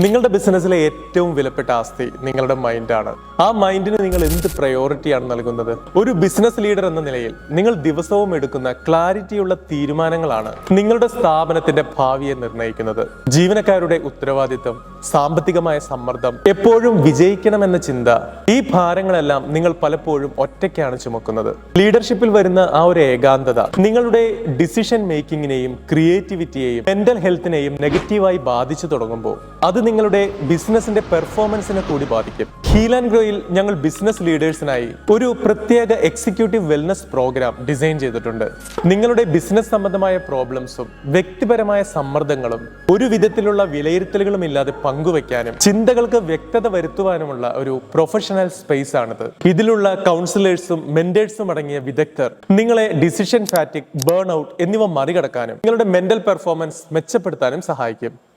നിങ്ങളുടെ ബിസിനസ്സിലെ ഏറ്റവും വിലപ്പെട്ട ആസ്തി നിങ്ങളുടെ മൈൻഡാണ്. ആ മൈൻഡിന് നിങ്ങൾ എന്ത് പ്രയോറിറ്റിയാണ് നൽകുന്നത്? ഒരു ബിസിനസ് ലീഡർ എന്ന നിലയിൽ നിങ്ങൾ ദിവസവും എടുക്കുന്ന ക്ലാരിറ്റിയുള്ള തീരുമാനങ്ങളാണ് നിങ്ങളുടെ സ്ഥാപനത്തിന്റെ ഭാവിയെ നിർണ്ണയിക്കുന്നത്. ജീവനക്കാരുടെ ഉത്തരവാദിത്തം, സാമ്പത്തികമായ സമ്മർദ്ദം, എപ്പോഴും വിജയിക്കണമെന്ന ചിന്ത, ഈ ഭാരങ്ങളെല്ലാം നിങ്ങൾ പലപ്പോഴും ഒറ്റയ്ക്കാണ് ചുമക്കുന്നത്. ലീഡർഷിപ്പിൽ വരുന്ന ആ ഒരു ഏകാന്തത നിങ്ങളുടെ ഡിസിഷൻ മേക്കിങ്ങിനെയും ക്രിയേറ്റിവിറ്റിയെയും മെന്റൽ ഹെൽത്തിനെയും നെഗറ്റീവായി ബാധിച്ചു തുടങ്ങുമ്പോൾ അത് നിങ്ങളുടെ ബിസിനസിന്റെ പെർഫോമൻസിനെ കൂടി ബാധിക്കും. ഹീൽ ആൻഡ് ഗ്രോയിൽ ഞങ്ങൾ ബിസിനസ് ലീഡേഴ്സിനായി ഒരു പ്രത്യേക എക്സിക്യൂട്ടീവ് വെൽനസ് പ്രോഗ്രാം ഡിസൈൻ ചെയ്തിട്ടുണ്ട്. നിങ്ങളുടെ ബിസിനസ് സംബന്ധമായ പ്രോബ്ലംസും വ്യക്തിപരമായ സമ്മർദ്ദങ്ങളും ഒരു വിധത്തിലുള്ള വിലയിരുത്തലുകളും ഇല്ലാതെ പങ്കുവെക്കാനും ചിന്തകൾക്ക് വ്യക്തത വരുത്തുവാനുമുള്ള ഒരു പ്രൊഫഷണൽ സ്പേസ് ആണിത്. ഇതിലുള്ള കൗൺസിലേഴ്സും മെന്റേഴ്സും അടങ്ങിയ വിദഗ്ധർ നിങ്ങളെ ഡിസിഷൻ ഫാറ്റിക്, ബേൺ ഔട്ട് എന്നിവ മറികടക്കാനും നിങ്ങളുടെ മെന്റൽ പെർഫോമൻസ് മെച്ചപ്പെടുത്താനും സഹായിക്കും.